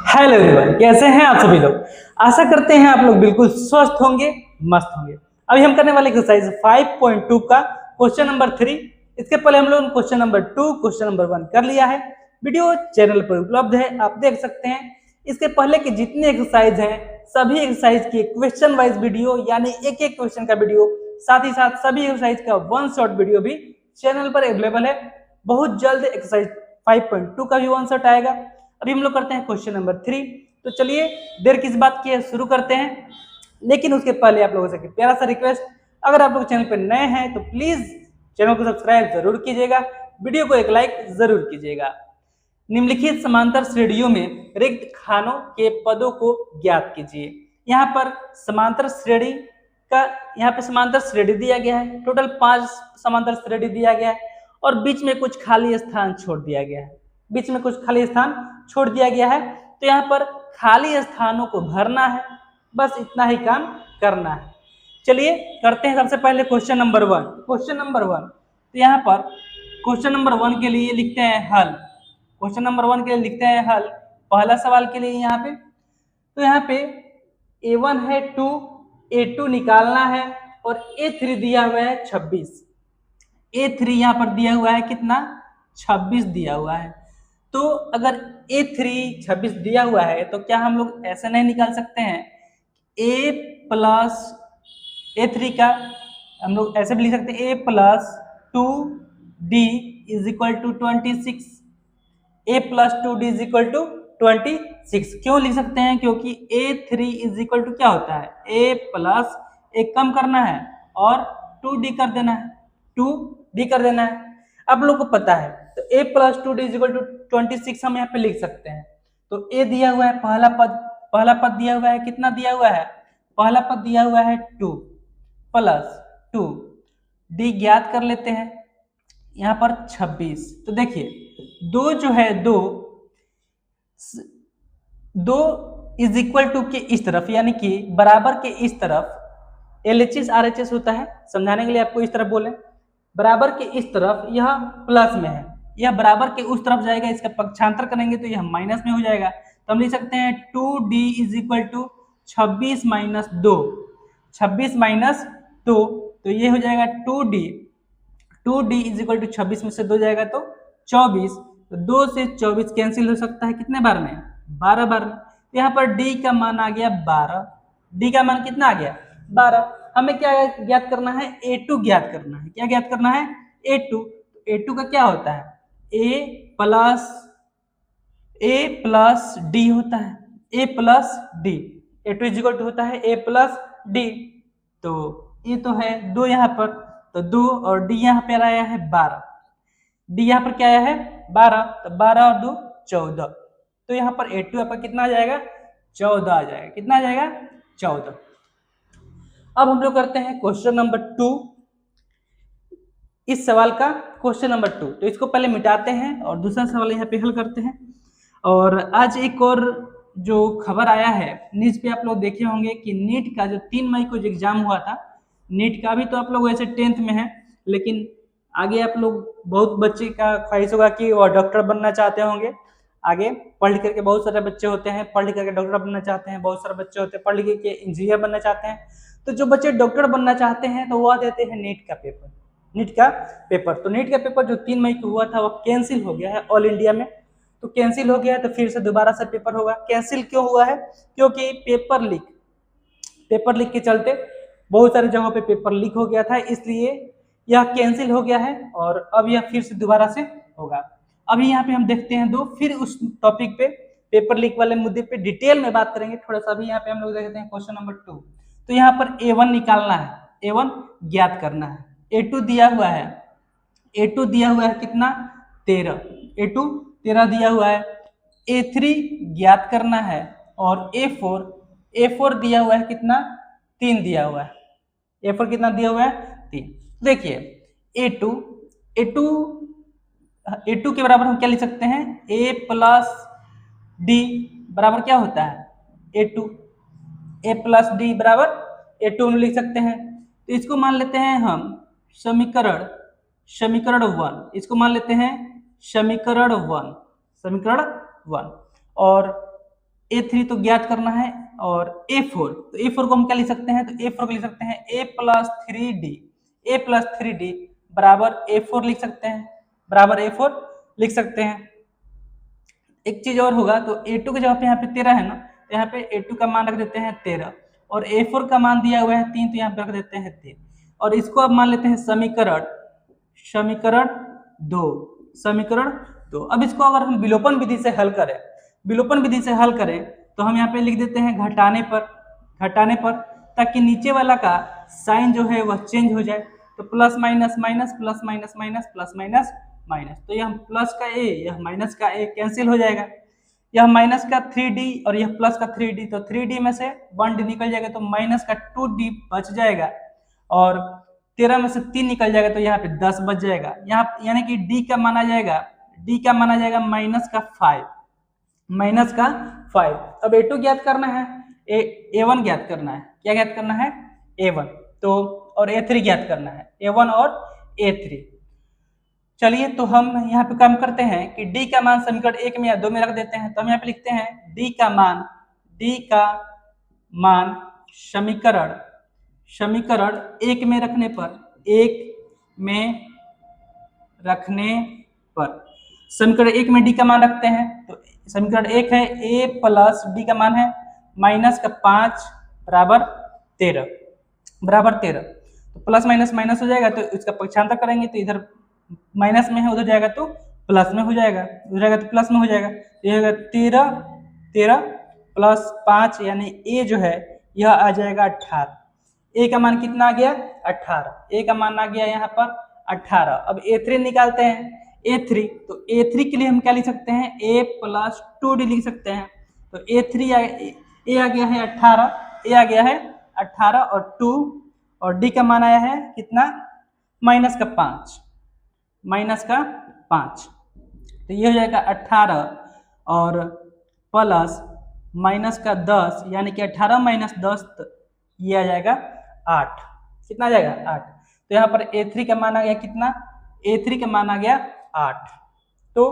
Hello everyone, कैसे हैं आप सभी लोग। आशा करते हैं आप लोग बिल्कुल स्वस्थ होंगे, मस्त होंगे। अभी हम करने वाले एक्सरसाइज 5.2 का क्वेश्चन नंबर 3। इसके पहले हम लोग क्वेश्चन नंबर 2 क्वेश्चन नंबर 1 कर लिया है। वीडियो चैनल पर उपलब्ध है, आप देख सकते हैं। इसके पहले के जितने एक्सरसाइज हैं सभी एक्सरसाइज की क्वेश्चन वाइज वीडियो यानी एक एक क्वेश्चन का वीडियो, साथ ही साथ सभी एक्सरसाइज का वन शॉट वीडियो भी चैनल पर अवेलेबल है। बहुत जल्द एक्सरसाइज 5.2 का भी वन शॉट आएगा। अभी हम लोग करते हैं क्वेश्चन नंबर 3। तो चलिए देर किस बात की है, शुरू करते हैं। लेकिन उसके पहले आप लोगों से प्यारा सा रिक्वेस्ट, अगर आप लोग चैनल पर नए हैं तो प्लीज चैनल को सब्सक्राइब जरूर कीजिएगा, वीडियो को एक लाइक जरूर कीजिएगा। निम्नलिखित समांतर श्रेणियों में रिक्त खानों के पदों को ज्ञात कीजिए। यहाँ पर समांतर श्रेणी का समांतर श्रेणी दिया गया है। टोटल 5 समांतर श्रेणी दिया गया है और बीच में कुछ खाली स्थान छोड़ दिया गया है। बीच में कुछ खाली स्थान छोड़ दिया गया है, तो यहाँ पर खाली स्थानों को भरना है, बस इतना ही काम करना है। चलिए करते हैं सबसे पहले क्वेश्चन नंबर 1। क्वेश्चन नंबर 1, तो यहाँ पर क्वेश्चन नंबर 1 के लिए लिखते हैं हल। क्वेश्चन नंबर 1 के लिए लिखते हैं हल। पहला सवाल के लिए यहाँ पे, तो यहाँ पे A1 है 2, A2 निकालना है और A3 दिया हुआ है 26। A3 यहाँ पर दिया हुआ है कितना, 26 दिया हुआ है। तो अगर A3 26 दिया हुआ है तो क्या हम लोग ऐसे नहीं निकाल सकते हैं, A प्लस A3 का हम लोग ऐसे भी लिख सकते हैं, A plus 2D is equal to 26। A plus 2D is equal to 26 क्यों लिख सकते हैं, क्योंकि A3 इज इक्वल टू क्या होता है, A प्लस एक कम करना है और 2D कर देना है, 2D कर देना है। अब लोग को पता है तो A plus 2D is equal to 26 हम यहाँ पे लिख सकते हैं। तो A दिया हुआ है पहला पद दिया हुआ है, कितना दिया हुआ है, पहला पद दिया हुआ है 2 प्लस 2, D ज्ञात कर लेते हैं यहाँ पर 26। तो देखिए दो जो है दो इज इक्वल टू के इस तरफ यानी कि बराबर के इस तरफ LHS RHS होता है, समझाने के लिए आपको इस तरफ बोले, बराबर के इस तरफ यह प्लस में है, यह बराबर के उस तरफ जाएगा, इसका पक्षांतर करेंगे तो यह माइनस में हो जाएगा। तो हम लिख सकते हैं 2D is equal to 26 minus 2, 26 minus 2, तो ये हो जाएगा 2D इज इक्वल टू 26 में से 2 जाएगा तो 24। तो 2 से 24 कैंसिल हो सकता है कितने बार में, 12 बार में। तो यहाँ पर D का मान आ गया 12। D का मान कितना आ गया, 12। हमें क्या ज्ञात करना है, A2 ज्ञात करना है। क्या ज्ञात करना है, A2। A2 का क्या होता है, A प्लस D होता है, A plus D। A2 is equal to होता है A प्लस D। तो ये तो है 2 यहाँ पर, तो 2 और D यहाँ पे आया है 12। D यहाँ पर क्या आया है 12, तो 12 और 2 14। तो यहाँ पर A2 आपका कितना आ जाएगा, 14 आ जाएगा। कितना आ जाएगा, 14। अब हम लोग करते हैं क्वेश्चन नंबर 2। इस सवाल का क्वेश्चन नंबर 2, तो इसको पहले मिटाते हैं और दूसरा सवाल यहाँ पे हल करते हैं। और आज एक और जो खबर आया है न्यूज पे, आप लोग देखे होंगे कि नीट का जो 3 मई को जो एग्जाम हुआ था, नीट का भी तो आप लोग वैसे 10th में है, लेकिन आगे आप लोग बहुत बच्चे का ख्वाहिश होगा कि वो डॉक्टर बनना चाहते होंगे। आगे पढ़ लिख करके बहुत सारे बच्चे होते हैं, पढ़ लिख करके डॉक्टर बनना चाहते हैं, बहुत सारे बच्चे होते हैं पढ़ लिख के इंजीनियर बनना चाहते हैं। तो जो बच्चे डॉक्टर बनना चाहते हैं तो वह देते हैं नीट का पेपर। तो नीट का पेपर जो 3 मई को हुआ था वो कैंसिल हो गया है ऑल इंडिया में। तो कैंसिल हो गया है तो फिर से दोबारा से पेपर होगा। कैंसिल क्यों हुआ है, क्योंकि पेपर लीक के चलते बहुत सारी जगहों पे पेपर लीक हो गया था, इसलिए यह कैंसिल हो गया है और अब यह फिर से दोबारा से होगा। अभी यहाँ पे हम देखते हैं फिर उस टॉपिक पे, पेपर लीक वाले मुद्दे पे डिटेल में बात करेंगे थोड़ा सा। अभी यहाँ पे हम लोग देखते हैं क्वेश्चन नंबर 2। तो यहाँ पर A1 निकालना है, A1 ज्ञात करना है। A2 दिया हुआ है कितना, 13। A2 13 दिया हुआ है। A3 ज्ञात करना है और A4 दिया हुआ है कितना, 3 दिया हुआ है। A4 कितना दिया हुआ है, 3। देखिए A2 के बराबर हम क्या लिख सकते हैं, A प्लस D बराबर क्या होता है, A प्लस D बराबर A2 में लिख सकते हैं। तो इसको मान लेते हैं हम समीकरण 1, इसको मान लेते हैं समीकरण 1। और A3 तो ज्ञात करना है, और A4, तो A4 को हम क्या लिख सकते हैं, तो A4 को लिख सकते हैं A plus 3D, A plus 3D बराबर A4 लिख सकते हैं, बराबर A4 लिख सकते हैं। एक चीज और होगा, तो A2 के जगह पे यहाँ पे 13 है ना, तो यहाँ पे A2 का मान रख देते हैं 13, और A4 का मान दिया हुआ है 3, तो यहाँ पे रख देते हैं 3, और इसको अब मान लेते हैं समीकरण समीकरण 2, समीकरण 2। अब इसको अगर हम विलोपन विधि से हल करें, विलोपन विधि से हल करें, तो हम यहाँ पे लिख देते हैं घटाने पर, ताकि नीचे वाला का साइन जो है वह चेंज हो जाए, तो plus minus minus, plus minus minus, plus minus minus, तो यह प्लस का a, यह माइनस का a कैंसिल हो जाएगा, यह माइनस का 3d और यह प्लस का 3d, तो 3d में से 1d निकल जाएगा, तो माइनस का 2d बच जाएगा, और 13 में से 3 निकल जाएगा, तो यहाँ पे 10 बच जाएगा, यहाँ यानी कि d का माना जाएगा माइनस का 5, माइनस का 5। अब A2 ज्ञात करना है, A1 ज्ञात करना है, क्या ज्ञात करना है, A1, तो और A3 ज्ञात करना है, A1 और A3। चलिए, तो हम यहाँ पे काम करते हैं कि D का मान समीकरण 1 में या 2 में रख देते हैं, तो हम यहाँ पे लिखते हैं D का मान समीकरण 1 में रखने पर समीकरण 1 में D का मान रखते हैं, तो समीकरण 1 है A प्लस D का मान है माइनस का 5 बराबर 13, तो प्लस माइनस माइनस हो जाएगा, तो इसका पक्षांतर करेंगे, तो इधर माइनस में है, उधर जाएगा तो प्लस में हो जाएगा, उधर जाएगा तो प्लस में हो जाएगा, तो यह 13 प्लस 5 यानी A जो है यह आ जाएगा 18। A का मान कितना आ गया, 18, A का मान आ गया यहाँ पर 18। अब A3 निकालते हैं, A3, तो A3 के लिए हम क्या लिख सकते हैं, A प्लस 2D लिख सकते हैं, तो A आ गया है 18, A आ गया है 18 और 2, और D का मान आया है कितना, माइनस का 5, तो ये हो जाएगा 18 और प्लस माइनस का 10, यानी कि 18 माइनस 10, ये आ जाएगा 8, कितना आ जाएगा 8, तो यहाँ पर A3 का मान आ गया कितना, A3 का मान आ गया 8। तो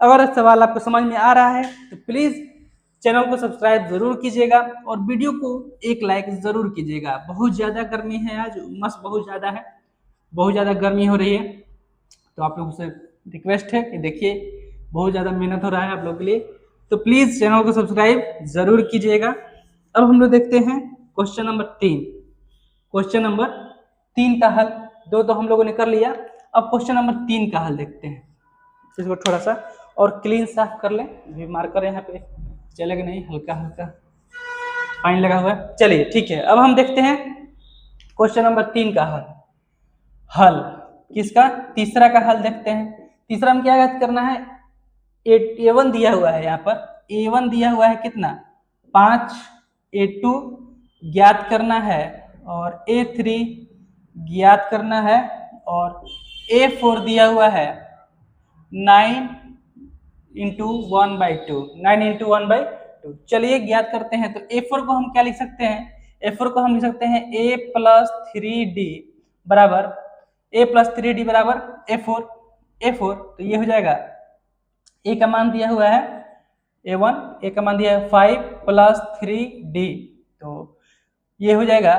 अगर सवाल आपको समझ में आ रहा है तो प्लीज चैनल को सब्सक्राइब जरूर कीजिएगा, और वीडियो को एक लाइक जरूर कीजिएगा। बहुत ज्यादा गर्मी है आज, उमस बहुत ज्यादा है, बहुत ज्यादा गर्मी हो रही है, तो आप लोगों से रिक्वेस्ट है कि देखिए बहुत ज़्यादा मेहनत हो रहा है आप लोगों के लिए, तो प्लीज़ चैनल को सब्सक्राइब जरूर कीजिएगा। अब हम लोग देखते हैं क्वेश्चन नंबर 3। क्वेश्चन नंबर 3 का हल, 2 तो हम लोगों ने कर लिया, अब क्वेश्चन नंबर 3 का हल देखते हैं। इसको थोड़ा सा और क्लीन साफ कर लें, अभी मार्कर यहाँ पे चलेगा नहीं, हल्का हल्का फाइन लगा हुआ है। चलिए ठीक है, अब हम देखते हैं क्वेश्चन नंबर 3 का हल किसका, तीसरा का हल देखते हैं। तीसरा में क्या ज्ञात करना है, A1 दिया हुआ है, यहाँ पर A1 दिया हुआ है कितना 5, A2 ज्ञात करना है, और A3 ज्ञात करना है, और A4 दिया हुआ है 9 इंटू 1/2, 9 इंटू 1/2। चलिए ज्ञात करते हैं, तो A4 को हम क्या लिख सकते हैं, A4 को हम लिख सकते हैं A प्लस 3D बराबर A4, तो ये हो जाएगा A का मान दिया हुआ है A1, A का मान दिया है 5 प्लस 3D, तो ये हो जाएगा,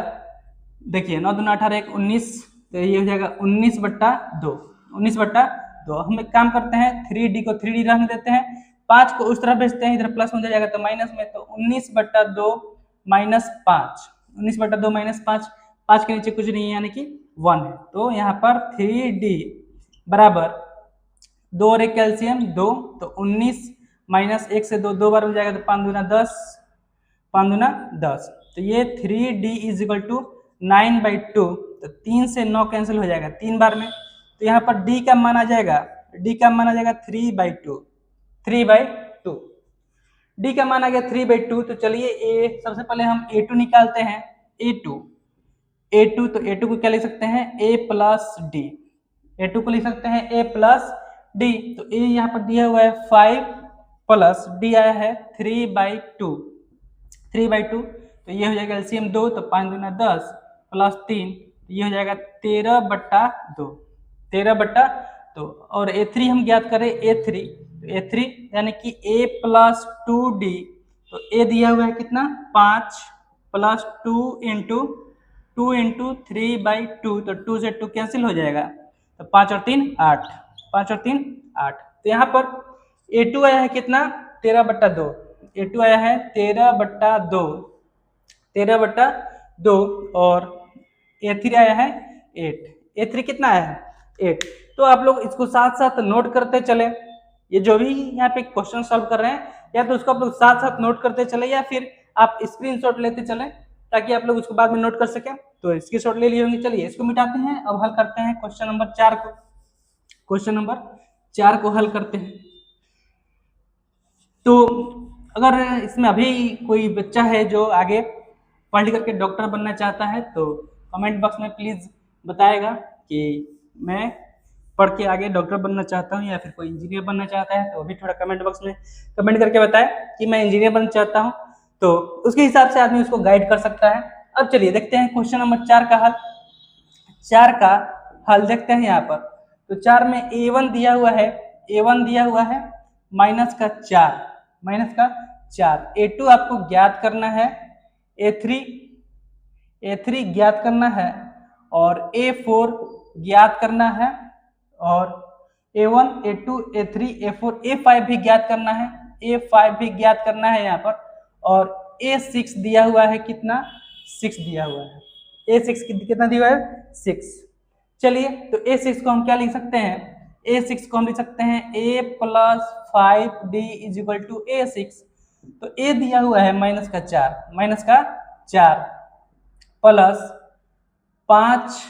देखिए 9 दूना 18 1 19, तो ये हो जाएगा 19/2। हम एक काम करते हैं, 3D को 3D रहने देते हैं, 5 को उस तरफ भेजते हैं, इधर प्लस में हो जाएगा तो माइनस में, तो 19/2 माइनस 5, 19/2 माइनस 5 के नीचे कुछ नहीं है यानी कि 1 है, तो यहाँ पर 3D बराबर 2 और 1 कैल्शियम 2, तो 19 माइनस 1 से 2 बार हो जाएगा, तो 5 दूना 10, तो ये 3D इज इक्वल टू 9/2, तो 3 से 9 कैंसिल हो जाएगा 3 बार में, तो यहाँ पर D का मान आ जाएगा 3/2, D का मान आ गया 3/2। तो चलिए सबसे पहले हम A2 निकालते हैं, A2, तो A2 को क्या लिख सकते हैं, A प्लस D, A2 को लिख सकते हैं A प्लस D, तो A यहाँ पर दिया हुआ है 5 प्लस D आया है 3/2, तो ये हो जाएगा एलसीएम 2, तो 5 दूना 10 प्लस 3, तो ये हो जाएगा 13/2, और A3 हम ज्ञात करें A3, तो A3 यानी कि A प्लस 2D तो ए दिया हुआ है कितना 5 प्लस 2 इंटू 3/2, तो 2 से 2 कैंसिल हो जाएगा, तो 5 और 3 8, 5 और 3 8। तो यहाँ पर A2 आया है कितना 13/2, A2 आया है 13/2 और A3 आया है 8। A3 कितना आया है 8। तो आप लोग इसको साथ साथ नोट करते चले, ये जो भी यहाँ पे क्वेश्चन सॉल्व कर रहे हैं या तो उसको आप लोग साथ साथ नोट करते चले या फिर आप स्क्रीनशॉट लेते चले ताकि आप लोग उसको बाद में नोट कर सकें। तो स्क्रीनशॉट ले लिए होंगे। चलिए इसको मिटाते हैं, अब हल करते हैं क्वेश्चन नंबर 4 को। क्वेश्चन नंबर 4 को हल करते हैं। तो अगर इसमें अभी कोई बच्चा है जो आगे पढ़ करके डॉक्टर बनना चाहता है तो कमेंट बॉक्स में प्लीज बताएगा कि मैं पढ़ के आगे डॉक्टर बनना चाहता हूँ, या फिर कोई इंजीनियर बनना चाहता है तो अभी थोड़ा कमेंट बॉक्स में कमेंट करके बताए कि मैं इंजीनियर बनना चाहता हूँ, तो उसके हिसाब से आदमी उसको गाइड कर सकता है। अब चलिए देखते हैं क्वेश्चन नंबर 4 का हल। 4 का हल देखते हैं यहाँ पर। तो 4 में A1 दिया हुआ है, A1 दिया हुआ है माइनस का 4, A2 आपको ज्ञात करना है, A3 ज्ञात करना है और A4 ज्ञात करना है, और A1 A2 A3 A4 A5 भी ज्ञात करना है, A5 भी ज्ञात करना है यहाँ पर, और A6 दिया हुआ है कितना 6 दिया हुआ है, A6 कितना दिया हुआ है 6। चलिए तो A6 को हम क्या लिख सकते हैं, A6 को हम लिख सकते हैं A + 5D = A6। तो A दिया हुआ है माइनस का 4 प्लस 5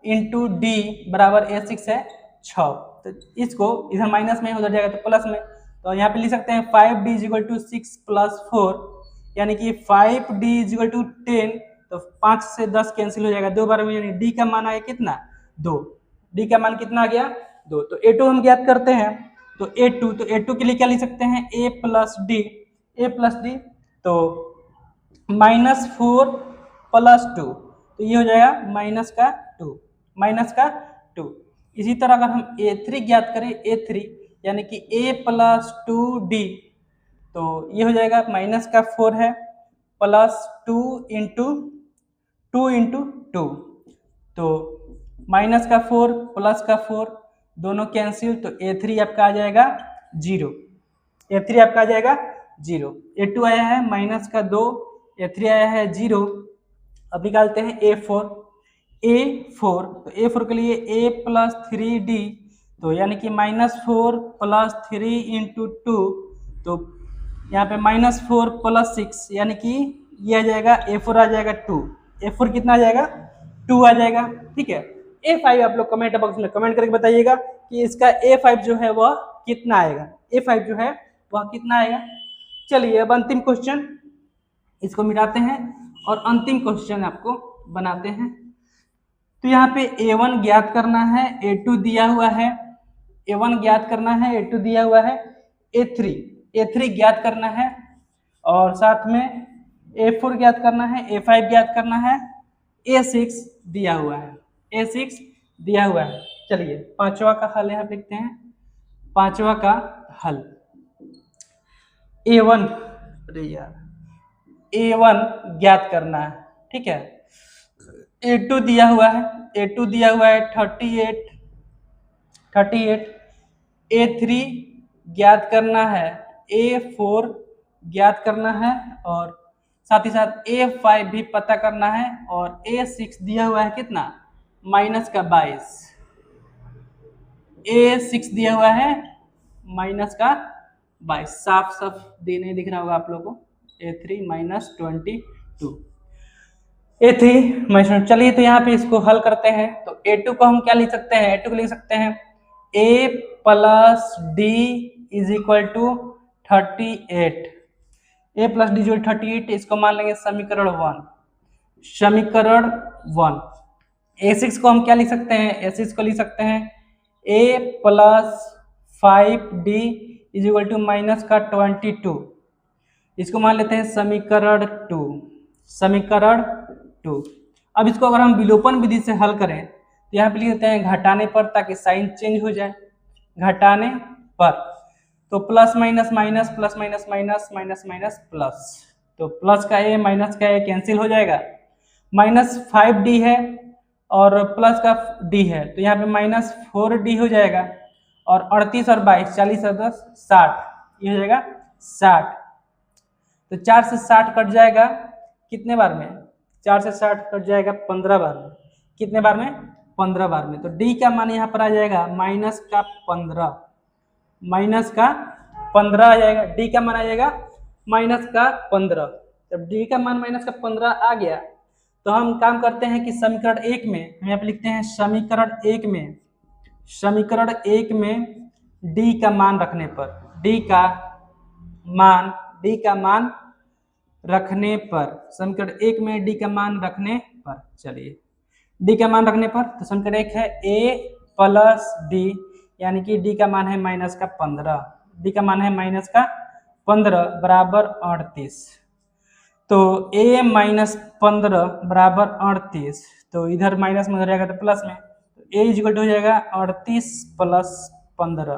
इंटू D बराबर A6 है 6। तो इसको इधर माइनस में उधर जाएगा तो प्लस में, तो यहाँ पे लिख सकते हैं 5D = 6 + 4, यानी कि 5D = 10। तो 5 से 10 कैंसिल हो जाएगा 2 बार में, यानी D का मान आया कितना 2। D का मान कितना आ गया 2। तो A2 हम ज्ञात करते हैं, तो A2 के लिए क्या लिख सकते हैं A + D, तो -4 + 2, तो ये हो जाएगा -2। इसी तरह अगर हम A3 ज्ञात करें, A3 यानी कि A + 2D, तो ये हो जाएगा -4 है प्लस 2 इंटू 2, तो -4 प्लस का 4 दोनों कैंसिल, तो A3 आपका आ जाएगा 0। A3 आपका आ जाएगा 0। A2 आया है -2, A3 आया है 0। अब निकालते हैं A4, तो A4 के लिए A + 3D, तो यानी कि -4 + 3 इंटू 2, तो यहाँ पे -4 + 6 यानी कि ये आ जाएगा A4 आ जाएगा 2। A4 कितना आ जाएगा 2 आ जाएगा, ठीक है। A5 आप लोग कमेंट बॉक्स में कमेंट करके बताइएगा कि इसका A5 जो है वह कितना आएगा, A5 जो है वह कितना आएगा। चलिए अब अंतिम क्वेश्चन, इसको मिटाते हैं और अंतिम क्वेश्चन आपको बनाते हैं। तो यहाँ पे A1 ज्ञात करना है, A2 दिया हुआ है, A1 ज्ञात करना है, A2 दिया हुआ है, A3 ज्ञात करना है, और साथ में A4 ज्ञात करना है, A5 ज्ञात करना है, A6 दिया हुआ है, A6 दिया हुआ है। चलिए पांचवा का हल यहाँ लिखते हैं। पांचवा का हल A1 ज्ञात करना है, ठीक है। A2 दिया हुआ है, A2 दिया हुआ है 38, A3 ज्ञात करना है, A4 ज्ञात करना है, और साथ ही साथ A5 भी पता करना है, और A6 दिया हुआ है कितना -22, A6 दिया हुआ है -22, साफ साफ नहीं दिख रहा होगा आप लोगों को। A3 -22, A3 -22। चलिए तो यहाँ पे इसको हल करते हैं। तो A2 को हम क्या लिख सकते हैं, A2 को लिख सकते हैं A + D = 38, A + D = 38, इसको मान लेंगे समीकरण 1। A6 को हम क्या लिख सकते हैं, A6 को लिख सकते हैं A + 5D = -22, इसको मान लेते हैं समीकरण 2। अब इसको अगर हम विलोपन विधि से हल करें तो यहाँ पे लिख देते हैं घटाने पर, ताकि साइन चेंज हो जाए, घटाने पर। तो plus minus minus, plus minus minus, minus minus plus, तो प्लस का ए माइनस का ए कैंसिल हो जाएगा। माइनस 5d है और प्लस का d है, तो यहाँ पे माइनस 4d हो जाएगा। और 38 और 22, 40 और 10 60, ये हो जाएगा 60। तो 4 से 60 कट जाएगा कितने बार में? 4 से 60 कट जाएगा 15 बार में। कितने बार में? 15 बार में। तो d का मान यहाँ पर आ जाएगा माइनस का 15, माइनस का 15 आ जाएगा। d का मान आ जाएगा माइनस का 15। जब d का मान माइनस का 15 आ गया तो हम काम करते हैं कि समीकरण 1 में हम यहाँ पे लिखते हैं समीकरण 1 में, समीकरण 1 में d का मान रखने पर, d का मान रखने पर, समीकरण 1 में d का मान रखने पर, चलिए d का मान रखने पर, तो समीकरण 1 है a प्लस d, यानी कि d का मान है माइनस का 15, d का मान है माइनस का 15 बराबर 38। तो a माइनस 15 बराबर 38, तो इधर माइनस में हो जाएगा तो प्लस में, तो a इक्वल हो जाएगा 38 प्लस 15।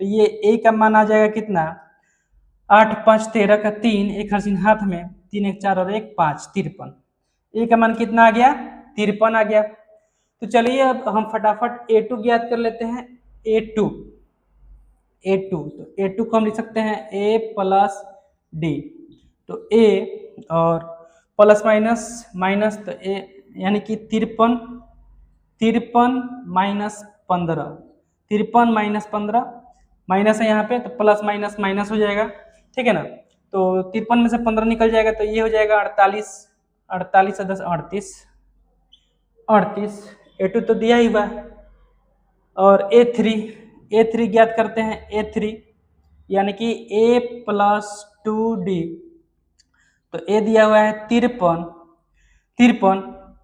तो ये a का मान आ जाएगा कितना? 8 5 13 का 3, एक हर्षिन हाथ में, 3 1 4 और 1 5, 53। a का मान कितना आ गया? 53 आ गया। तो चलिए अब हम फटाफट a2 ज्ञात कर लेते हैं। a2 तो a2 को हम लिख सकते हैं a प्लस d, तो a और प्लस माइनस माइनस, तो a यानी कि 53 माइनस 15, 53 माइनस 15, माइनस है यहाँ पे तो प्लस माइनस माइनस हो जाएगा, ठीक है ना। तो 53 में से 15 निकल जाएगा तो ये हो जाएगा 48, 48 10 38, 38। a2 तो दिया ही हुआ। और a3 ज्ञात करते हैं। a3 यानी कि a प्लस 2d, तो a दिया हुआ है 53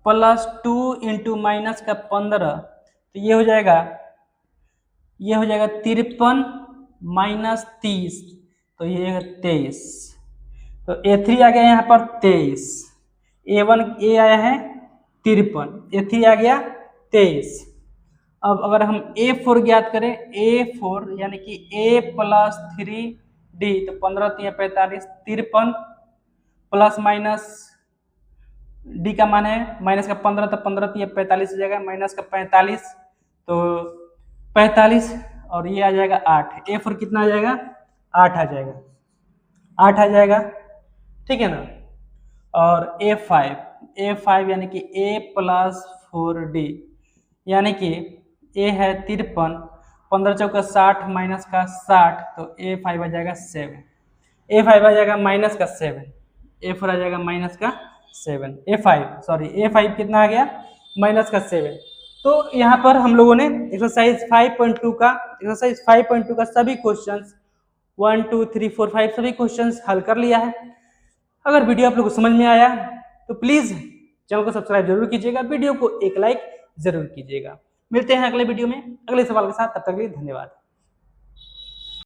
प्लस 2 इंटू माइनस का 15, तो ये हो जाएगा 53 माइनस 30, तो ये है 23। तो a3 आ गया यहाँ पर 23, a आया है 53, a3 आ गया 23। अब अगर हम a4 ज्ञात करें, a4 यानी कि a प्लस 3d, तो 15 3 45, 53 प्लस माइनस d का मान है माइनस का 15, तो 15 3 45 हो जाएगा, माइनस का 45, तो 45 और ये आ जाएगा 8। a4 कितना आ जाएगा? 8 आ जाएगा, 8 आ जाएगा, ठीक है ना। और a5 यानी कि a प्लस 4d, यानी कि a है 53, 15 चौका 60 माइनस का 60, तो a5 आ जाएगा 7, a5 आ जाएगा माइनस का 7, a4 आ जाएगा माइनस का 7, a5 कितना आ गया? माइनस का 7। तो यहाँ पर हम लोगों ने एक्सरसाइज 5.2 का सभी क्वेश्चंस 1 2 3 4 5 सभी क्वेश्चंस हल कर लिया है। अगर वीडियो आप लोगों को समझ में आया तो प्लीज चैनल को सब्सक्राइब जरूर कीजिएगा, वीडियो को एक लाइक जरूर कीजिएगा। मिलते हैं अगले वीडियो में अगले सवाल के साथ, तब तक के लिए धन्यवाद।